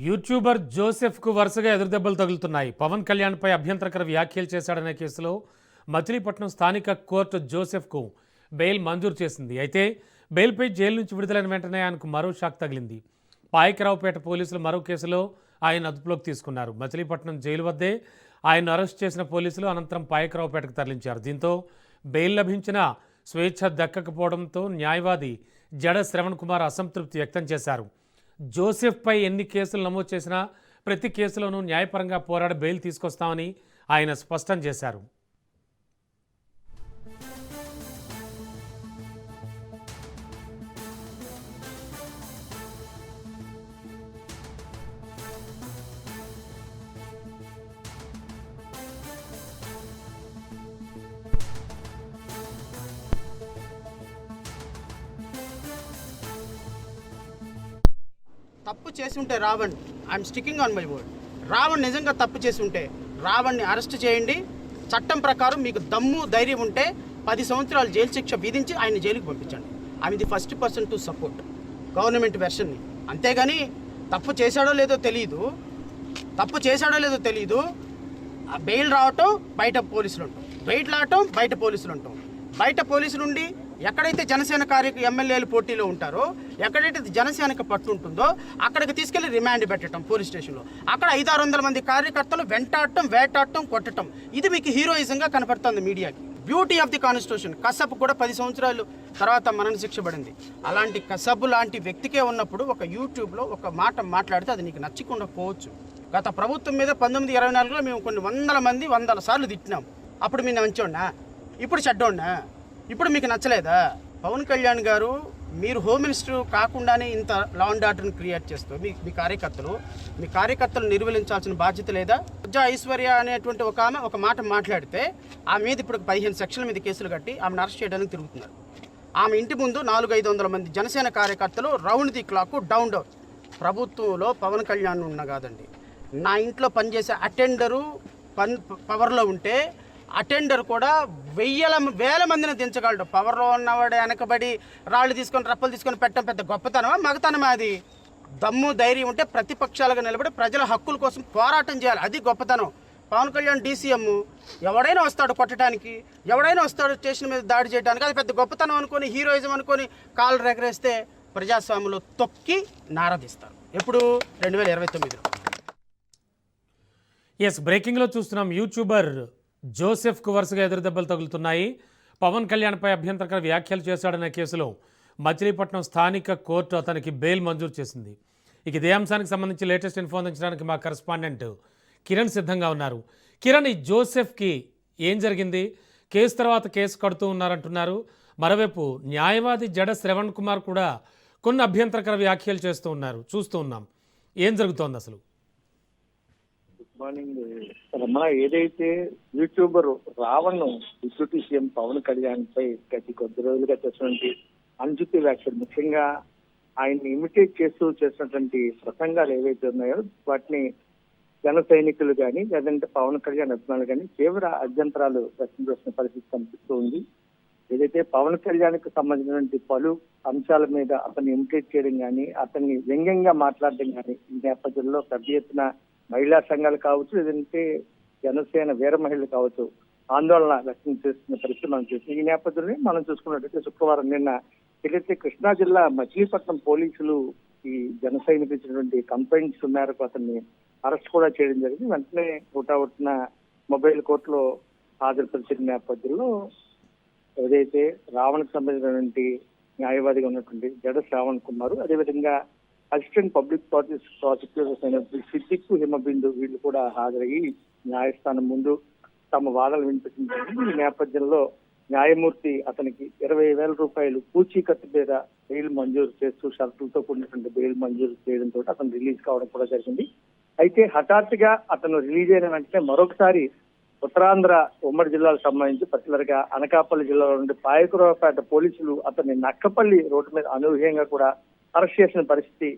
YouTuber జోసెఫ్కు వరుసగా ఎదురుదెబ్బలు తగులుతున్నాయి. పవన్ కళ్యాణ్పై అభ్యంతరకర వ్యాఖ్యలు చేశాడనే కేసులో మచిలీపట్నం స్థానిక కోర్టు జోసెఫ్కు బెయిల్ మంజూరు చేసింది. అయితే బెయిల్పై జైలు నుంచి విడుదలైన వెంటనే ఆయనకు మరో షాక్ తగిలింది. పాయకరావుపేట పోలీసులు మరో కేసులో ఆయన అదుపులోకి తీసుకున్నారు. మచిలీపట్నం జైలు వద్దే ఆయన అరెస్ట్ చేసిన పోలీసులు అనంతరం పాయకరావుపేటకు తరలించారు. దీంతో బెయిల్ లభించిన స్వేచ్ఛ దక్కకపోవడంతో న్యాయవాది జడ శ్రవణ్ కుమార్ అసంతృప్తి వ్యక్తం చేశారు. జోసెఫ్పై ఎన్ని కేసులు నమోదు చేసినా ప్రతి కేసులోనూ న్యాయపరంగా పోరాడి బెయిల్ తీసుకొస్తామని ఆయన స్పష్టం చేశారు. తప్పు చేసి ఉంటే Ravan, I'm sticking on my word, Ravan నిజంగా తప్పు చేసి ఉంటే రావణ్ని అరెస్ట్ చేయండి. చట్టం ప్రకారం మీకు దమ్ము ధైర్యం ఉంటే 10 సంవత్సరాలు జైలు శిక్ష విధించి ఆయన జైలుకి పంపించండి. I'm the first person to support government వెర్షన్ని. అంతేగాని తప్పు చేశాడో లేదో తెలియదు, బెయిల్ రావటం బయట పోలీసులు ఉంటాం, బెయిల్ రావటం బయట పోలీసులు ఉంటాం. బయట పోలీసులు ఉండి ఎక్కడైతే జనసేన ఎమ్మెల్యేలు పోటీలో ఉంటారో, ఎక్కడైతే జనసేనకు పట్టు ఉంటుందో అక్కడికి తీసుకెళ్లి రిమాండ్ పెట్టడం పోలీస్ స్టేషన్లో. అక్కడ 500-600 మంది కార్యకర్తలు వెంటాడటం, వేటాడటం, కొట్టడం, ఇది మీకు హీరోయిజంగా కనపడుతుంది మీడియాకి. Beauty of the constitution. Kasab కూడా 10 సంవత్సరాలు తర్వాత మరణ శిక్ష పడింది. అలాంటి కసబ్ లాంటి వ్యక్తికే ఉన్నప్పుడు ఒక యూట్యూబ్లో ఒక మాట మాట్లాడితే అది నీకు నచ్చకుండా పోవచ్చు. గత ప్రభుత్వం మీద 1924లో మేము కొన్ని 100 సార్లు తిట్టినాం. అప్పుడు మీరు మంచోడినా, ఇప్పుడు చెడ్డోడినా? ఇప్పుడు మీకు నచ్చలేదా? పవన్ కళ్యాణ్ గారు, మీరు హోమ్ మినిస్టర్ కాకుండానే ఇంత లా అండ్ ఆర్డర్ని క్రియేట్ చేస్తూ మీ కార్యకర్తలు నిర్వహించాల్సిన బాధ్యత లేదా? ఐశ్వర్య అనేటువంటి ఒక ఆమె ఒక మాట మాట్లాడితే ఆమె మీద ఇప్పుడు 15 సెక్షన్ల మీద కేసులు కట్టి ఆమెను అరెస్ట్ చేయడానికి తిరుగుతున్నారు. ఆమె ఇంటి ముందు 400-500 మంది జనసేన కార్యకర్తలు రౌండ్ ది క్లాక్ డౌన్. ప్రభుత్వంలో పవన్ కళ్యాణ్ ఉన్న కాదండి, నా ఇంట్లో పనిచేసే అటెండరు పవర్లో ఉంటే అటెండర్ కూడా వేల మందిని దించగలడు. పవర్లో ఉన్నవాడు వెనకబడి రాళ్ళు తీసుకొని రప్పలు తీసుకొని పెట్టడం పెద్ద గొప్పతనమా, మగతనమా? అది దమ్ము ధైర్యం ఉంటే ప్రతిపక్షాలుగా నిలబడి ప్రజల హక్కుల కోసం పోరాటం చేయాలి, అది గొప్పతనం. పవన్ కళ్యాణ్ డీసీఎం, ఎవడైనా వస్తాడు కొట్టడానికి, ఎవడైనా వస్తాడు స్టేషన్ మీద దాడి చేయడానికి, అది పెద్ద గొప్పతనం అనుకొని, హీరోయిజం అనుకొని కాళ్ళు రెగరేస్తే ప్రజాస్వామ్యంలో తొక్కి నారదీస్తారు. ఎప్పుడు? 2029లో. ఎస్, బ్రేకింగ్లో చూస్తున్నాం. యూట్యూబర్ జోసెఫ్కు వరుసగా ఎదురుదెబ్బలు తగులుతున్నాయి. పవన్ కళ్యాణ్పై అభ్యంతరకర వ్యాఖ్యలు చేశాడనే కేసులో మచిలీపట్నం స్థానిక కోర్టు అతనికి బెయిల్ మంజూరు చేసింది. ఇక ఇదే అంశానికి సంబంధించి లేటెస్ట్ ఇన్ఫో అందించడానికి మా కరెస్పాండెంట్ కిరణ్ సిద్ధంగా ఉన్నారు. కిరణ్, ఈ జోసెఫ్కి ఏం జరిగింది? కేసు తర్వాత కేసు కడుతూ ఉన్నారంటున్నారు. మరోవైపు న్యాయవాది జడ శ్రవణ్ కుమార్ కూడా కొన్ని అభ్యంతరకర వ్యాఖ్యలు చేస్తూ ఉన్నారు, చూస్తూ ఉన్నాం. ఏం జరుగుతోంది అసలు? మార్నింగ్ రమణ, ఏదైతే YouTuber Ravan deputy CM Pawan Kalyan పై గత కొద్ది రోజులుగా చేసినటువంటి అనుచిత వ్యాఖ్యలు, ముఖ్యంగా ఆయన్ని ఇమిటేట్ చేసినటువంటి ప్రసంగాలు ఏవైతే ఉన్నాయో వాటిని జన సైనికులు కానీ లేదంటే పవన్ కళ్యాణ్ అభిమానులు కానీ తీవ్ర అభ్యంతరాలు వ్యక్తం చేసిన పరిస్థితి కనిపిస్తూ ఉంది. ఏదైతే పవన్ కళ్యాణ్ కు సంబంధించినటువంటి పలు అంశాల మీద అతన్ని ఇమిటేట్ చేయడం కానీ, అతన్ని వ్యంగ్యంగా మాట్లాడడం కానీ ఈ నేపథ్యంలో పెద్ద ఎత్తున మహిళా సంఘాలు కావచ్చు, లేదంటే జనసేన వీర మహిళలు కావచ్చు ఆందోళన వ్యక్తం చేస్తున్న పరిస్థితి మనం చూస్తాం. ఈ నేపథ్యంలో మనం చూసుకున్నట్టయితే శుక్రవారం నిన్న ఏదైతే కృష్ణా జిల్లా మచిలీపట్నం పోలీసులు ఈ జన సైనికులు ఇచ్చినటువంటి కంప్లైంట్స్ మేరకు అతన్ని అరెస్ట్ కూడా చేయడం జరిగింది. వెంటనే హుటాహుటిన మొబైల్ కోర్టులో హాజరుపరిచిన నేపథ్యంలో ఏదైతే రావణ్కి సంబంధించినటువంటి న్యాయవాదిగా ఉన్నటువంటి జడ శ్రావణ్ కుమార్, అదేవిధంగా అసిస్టెంట్ పబ్లిక్ ప్రాసిక్యూటర్స్ అయినటువంటి సిద్దిక్కు, హిమబిందు వీళ్ళు కూడా హాజరయ్యి న్యాయస్థానం ముందు తమ వాదనలు వినిపించారు. ఈ నేపథ్యంలో న్యాయమూర్తి అతనికి 20,000 రూపాయలు పూచీకత్తు మీద బెయిల్ మంజూరు చేస్తూ షరతులతో కూడినటువంటి బెయిల్ మంజూరు చేయడంతో అతను రిలీజ్ కావడం కూడా జరిగింది. అయితే హఠాత్తుగా అతను రిలీజ్ అయిన వెంటనే మరొకసారి ఉత్తరాంధ్ర ఉమ్మడి జిల్లాలకు సంబంధించి పర్టికులర్ గా అనకాపల్లి జిల్లాలో నుండి పాయకరావుపేట పోలీసులు అతన్ని నక్కపల్లి రోడ్డు మీద అనూహ్యంగా కూడా అరెస్ట్ చేసిన పరిస్థితి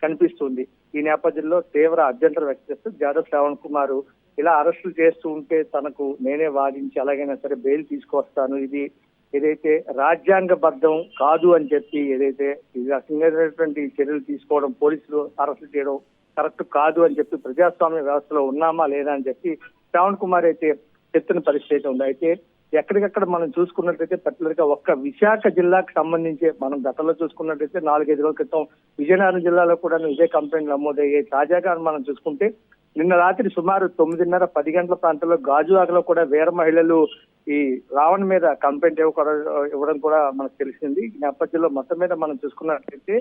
కనిపిస్తుంది. ఈ నేపథ్యంలో తీవ్ర అభ్యంతరం వ్యక్తం చేస్తూ జడ శ్రావణ్ కుమార్ ఇలా అరెస్టులు చేస్తూ ఉంటే తనకు నేనే వాదించి ఎలాగైనా సరే బెయిల్ తీసుకొస్తాను, ఇది ఏదైతే రాజ్యాంగబద్ధం కాదు అని చెప్పి ఏదైతే ఈ రకమైనటువంటి చర్యలు తీసుకోవడం, పోలీసులు అరెస్టు చేయడం కరెక్ట్ కాదు అని చెప్పి ప్రజాస్వామ్య వ్యవస్థలో ఉన్నామా లేదా అని చెప్పి శ్రావణ్ కుమార్ అయితే చెప్తున్న పరిస్థితి అయితే ఉంది. అయితే ఎక్కడికక్కడ మనం చూసుకున్నట్లయితే పర్టికులర్ గా ఒక్క విశాఖ జిల్లాకు సంబంధించి మనం గతంలో చూసుకున్నట్లయితే 4-5 రోజుల క్రితం విజయనగరం జిల్లాలో కూడా ఇదే కంప్లైంట్లు నమోదయ్యాయి. తాజాగా మనం చూసుకుంటే నిన్న రాత్రి సుమారు 9:30-10 గంటల ప్రాంతంలో గాజువాకలో కూడా వేరే మహిళలు ఈ రావణ్ మీద కంప్లైంట్ ఇవ్వడం కూడా మనకు తెలిసింది. ఈ నేపథ్యంలో మొత్తం మీద మనం చూసుకున్నట్లయితే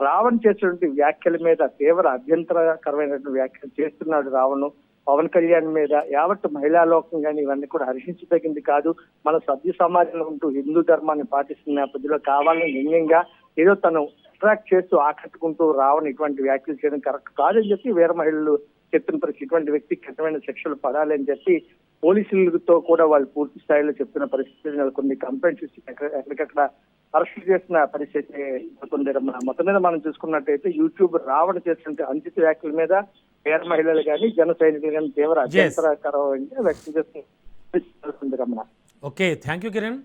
రావణ్ చేసినటువంటి వ్యాఖ్యల మీద తీవ్ర అభ్యంతరకరమైనటువంటి వ్యాఖ్యలు చేస్తున్నాడు రావణ్. పవన్ కళ్యాణ్ మీద యావత్ మహిళా లోకం కానీ ఇవన్నీ కూడా హర్షించదగింది కాదు. మన సభ్య సమాజంలో ఉంటూ హిందూ ధర్మాన్ని పాటిస్తున్న నేపథ్యంలో కావాలని వ్యంగ్యంగా ఏదో తను అట్రాక్ట్ చేస్తూ ఆకట్టుకుంటూ రావణ్ ఇటువంటి వ్యాఖ్యలు చేయడం కరెక్ట్ కాదని చెప్పి వేరే మహిళలు చెప్తున్న పరిస్థితి. ఇటువంటి వ్యక్తికి కఠినమైన శిక్షలు పడాలి అని చెప్పి పోలీసులతో కూడా వాళ్ళు పూర్తి స్థాయిలో చెప్తున్న పరిస్థితి నెలకొంది. కంప్లైంట్స్ ఇచ్చి ఎక్కడికక్కడ అరెస్ట్ చేసిన పరిస్థితి నెలకొంది. మొత్తం మీద మనం చూసుకున్నట్టయితే యూట్యూబ్ రావణ చేసినట్టు అనుచిత వ్యాఖ్యల మీద వేరే మహిళలు కానీ జన సైనికులు కానీ తీవ్ర అభ్యంతరకరంగా వ్యక్తం చేస్తున్న పరిస్థితి నెలకొంది. Ramana. Okay, thank you Kiran.